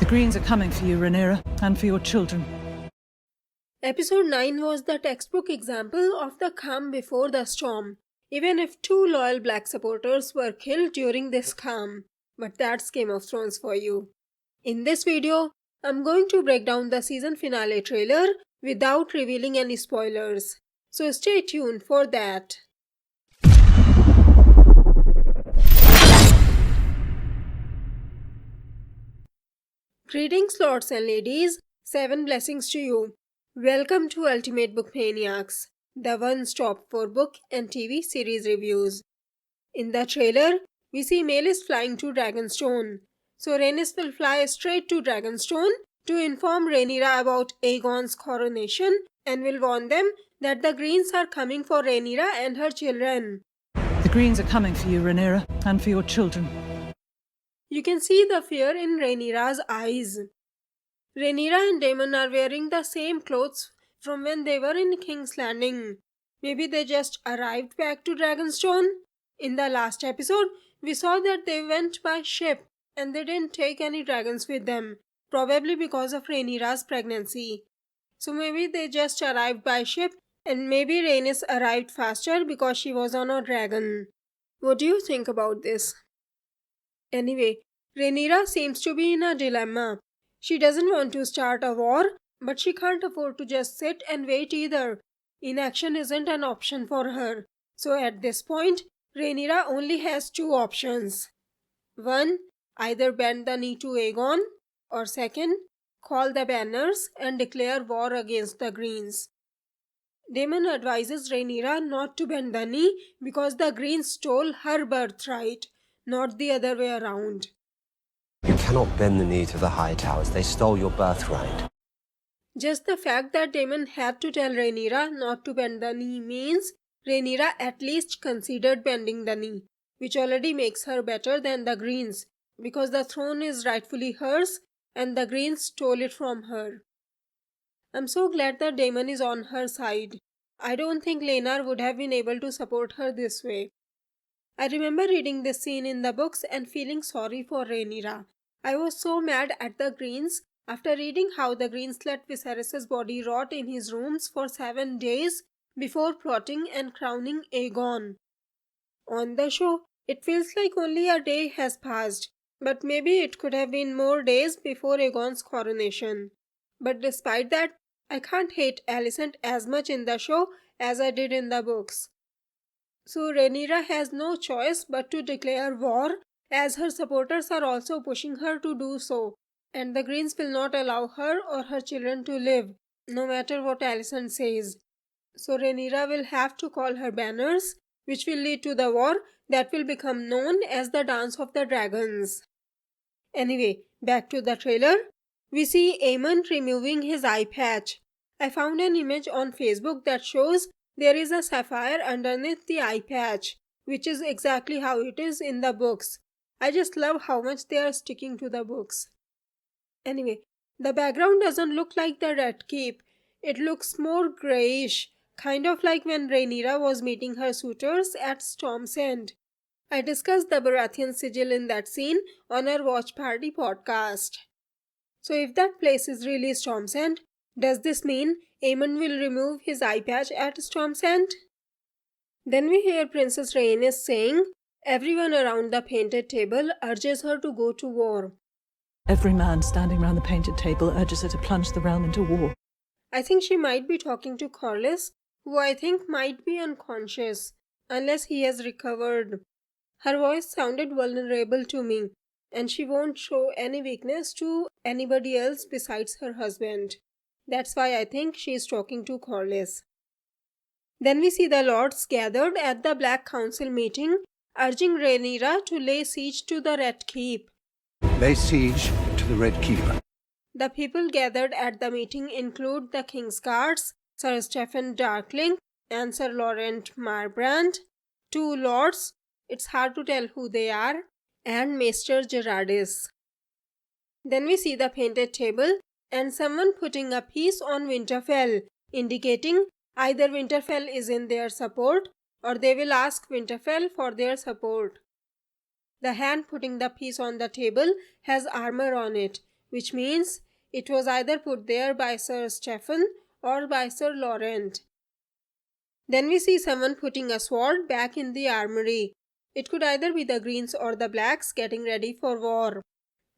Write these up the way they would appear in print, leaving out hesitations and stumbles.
Greens are coming for you, Rhaenyra, and for your children. Episode 9 was the textbook example of the calm before the storm, even if 2 loyal black supporters were killed during this calm. But that's Game of Thrones for you. In this video, I'm going to break down the season finale trailer without revealing any spoilers. So stay tuned for that. Greetings lords and ladies, 7 blessings to you. Welcome to Ultimate Book Maniacs, the one-stop for book and TV series reviews. In the trailer, we see Meleys flying to Dragonstone. So Rhaenys will fly straight to Dragonstone to inform Rhaenyra about Aegon's coronation and will warn them that the Greens are coming for Rhaenyra and her children. The Greens are coming for you, Rhaenyra, and for your children. You can see the fear in Rhaenyra's eyes. Rhaenyra and Daemon are wearing the same clothes from when they were in King's Landing. Maybe they just arrived back to Dragonstone? In the last episode, we saw that they went by ship and they didn't take any dragons with them, probably because of Rhaenyra's pregnancy. So maybe they just arrived by ship and maybe Rhaenys arrived faster because she was on a dragon. What do you think about this? Anyway, Rhaenyra seems to be in a dilemma. She doesn't want to start a war, but she can't afford to just sit and wait either. Inaction isn't an option for her. So at this point, Rhaenyra only has 2 options. 1. Either bend the knee to Aegon, or 2nd, call the banners and declare war against the Greens. Daemon advises Rhaenyra not to bend the knee because the Greens stole her birthright, not the other way around. You cannot bend the knee to the Hightowers. They stole your birthright. Just the fact that Daemon had to tell Rhaenyra not to bend the knee means Rhaenyra at least considered bending the knee, which already makes her better than the Greens, because the throne is rightfully hers and the Greens stole it from her. I'm so glad that Daemon is on her side. I don't think Laenor would have been able to support her this way. I remember reading this scene in the books and feeling sorry for Rhaenyra. I was so mad at the Greens after reading how the Greens let Viserys' body rot in his rooms for 7 days before plotting and crowning Aegon. On the show, it feels like only a day has passed, but maybe it could have been more days before Aegon's coronation. But despite that, I can't hate Alicent as much in the show as I did in the books. So Rhaenyra has no choice but to declare war, as her supporters are also pushing her to do so, and the Greens will not allow her or her children to live, no matter what Alicent says. So Rhaenyra will have to call her banners, which will lead to the war that will become known as the Dance of the Dragons. Anyway, back to the trailer. We see Aemond removing his eye patch. I found an image on Facebook that shows there is a sapphire underneath the eye patch, which is exactly how it is in the books. I just love how much they are sticking to the books. Anyway, the background doesn't look like the Red Keep. It looks more greyish, kind of like when Rhaenyra was meeting her suitors at Storm's End. I discussed the Baratheon sigil in that scene on our Watch Party podcast. So if that place is really Storm's End, does this mean Aemond will remove his eye patch at Storm's End? Then we hear Princess Rhaenys saying, everyone around the painted table urges her to go to war. Every man standing round the painted table urges her to plunge the realm into war. I think she might be talking to Corlys, who I think might be unconscious, unless he has recovered. Her voice sounded vulnerable to me, and she won't show any weakness to anybody else besides her husband. That's why I think she is talking to Corlys. Then we see the lords gathered at the Black Council meeting, urging Rhaenyra to lay siege to the Red Keep. Lay siege to the Red Keep. The people gathered at the meeting include the King's Guards, Sir Stephen Darkling and Sir Laurent Marbrand, 2 lords, it's hard to tell who they are, and Maester Gerardis. Then we see the painted table and someone putting a piece on Winterfell, indicating either Winterfell is in their support or they will ask Winterfell for their support. The hand putting the piece on the table has armor on it, which means it was either put there by Sir Stephen or by Sir Laurent. Then we see someone putting a sword back in the armory. It could either be the Greens or the Blacks getting ready for war.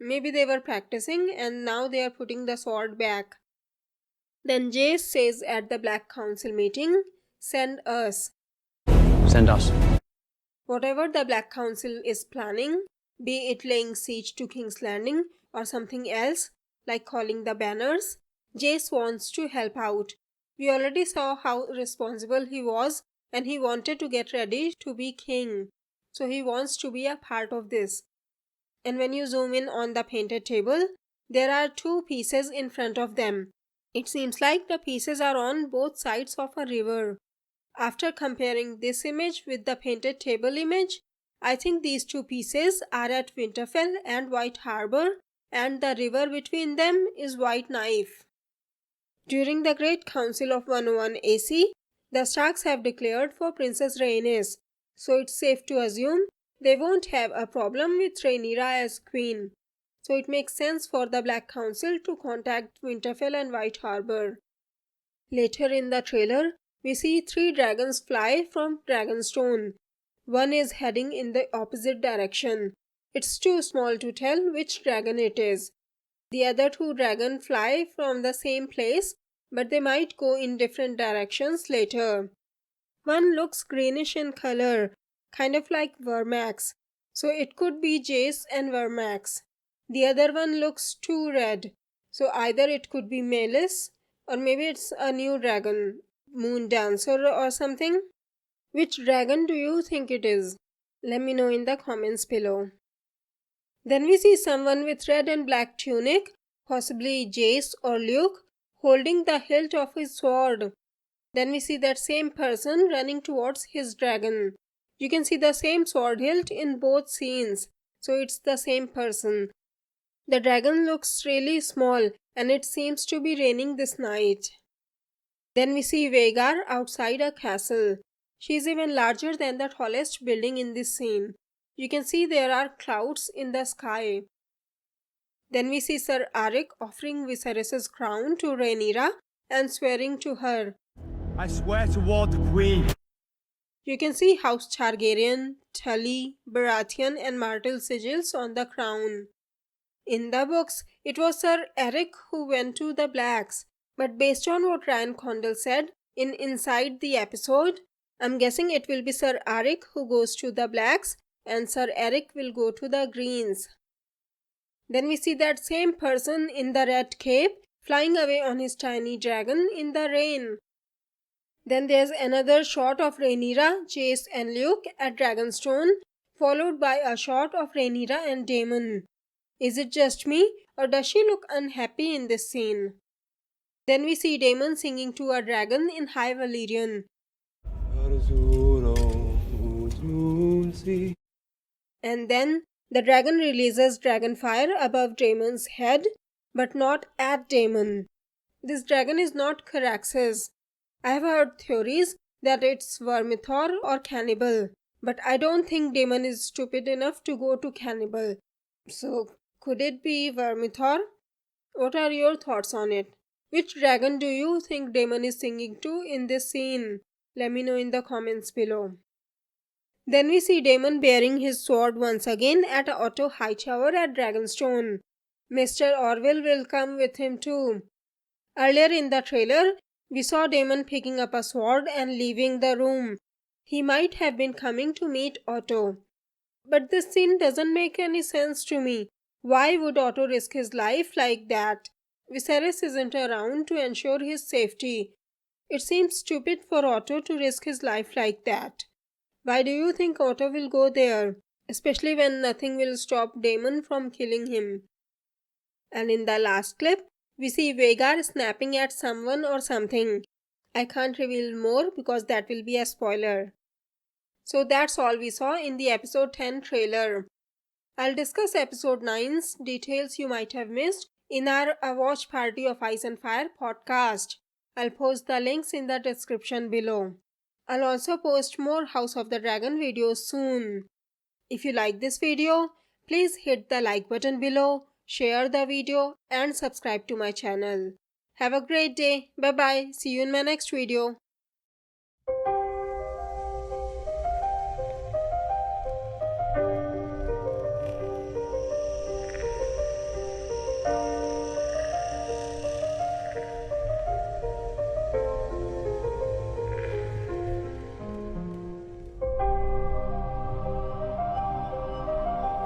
Maybe they were practicing and now they are putting the sword back. Then Jace says at the Black Council meeting, "Send us." Send us. Whatever the Black Council is planning, be it laying siege to King's Landing or something else, like calling the banners, Jace wants to help out. We already saw how responsible he was and he wanted to get ready to be king. So he wants to be a part of this. And when you zoom in on the painted table, there are two pieces in front of them. It seems like the pieces are on both sides of a river. After comparing this image with the painted table image, I think these two pieces are at Winterfell and White Harbor, and the river between them is White Knife. During the Great Council of 101 AC, the Starks have declared for Princess Rhaenys, so it's safe to assume they won't have a problem with Rhaenyra as queen. So it makes sense for the Black Council to contact Winterfell and White Harbor. Later in the trailer, we see 3 dragons fly from Dragonstone. One is heading in the opposite direction. It's too small to tell which dragon it is. The other 2 dragons fly from the same place, but they might go in different directions later. One looks greenish in color, kind of like Vermax, so it could be Jace and Vermax. The other one looks too red, so either it could be Melis or maybe it's a new dragon, Moon Dancer or something. Which dragon do you think it is? Let me know in the comments below. Then we see someone with red and black tunic, possibly Jace or Luke, holding the hilt of his sword. Then we see that same person running towards his dragon. You can see the same sword hilt in both scenes, so it's the same person. The dragon looks really small and it seems to be raining this night. Then we see Vhagar outside a castle. She is even larger than the tallest building in this scene. You can see there are clouds in the sky. Then we see Sir Arik offering Viserys' crown to Rhaenyra and swearing to her. I swear toward the Queen. You can see House Targaryen, Tully, Baratheon and Martell sigils on the crown. In the books, it was Sir Eric who went to the Blacks, but based on what Ryan Condal said in Inside the Episode, I'm guessing it will be Sir Arik who goes to the Blacks and Sir Eric will go to the Greens. Then we see that same person in the red cape flying away on his tiny dragon in the rain. Then there's another shot of Rhaenyra, Jace and Luke at Dragonstone, followed by a shot of Rhaenyra and Daemon. Is it just me, or does she look unhappy in this scene? Then we see Daemon singing to a dragon in High Valyrian. And then the dragon releases dragonfire above Daemon's head, but not at Daemon. This dragon is not Caraxes. I have heard theories that it's Vermithor or Cannibal, but I don't think Daemon is stupid enough to go to Cannibal. So, could it be Vermithor? What are your thoughts on it? Which dragon do you think Daemon is singing to in this scene? Let me know in the comments below. Then we see Daemon bearing his sword once again at Otto Hightower at Dragonstone. Mr. Orwell will come with him too. Earlier in the trailer, we saw Daemon picking up a sword and leaving the room. He might have been coming to meet Otto. But this scene doesn't make any sense to me. Why would Otto risk his life like that? Viserys isn't around to ensure his safety. It seems stupid for Otto to risk his life like that. Why do you think Otto will go there? Especially when nothing will stop Daemon from killing him. And in the last clip, we see Vhagar snapping at someone or something. I can't reveal more because that will be a spoiler. So that's all we saw in the episode 10 trailer. I'll discuss episode 9's details you might have missed in our A Watch Party of Ice and Fire podcast. I'll post the links in the description below. I'll also post more House of the Dragon videos soon. If you like this video, please hit the like button below, share the video and subscribe to my channel. Have a great day. Bye bye. See you in my next video.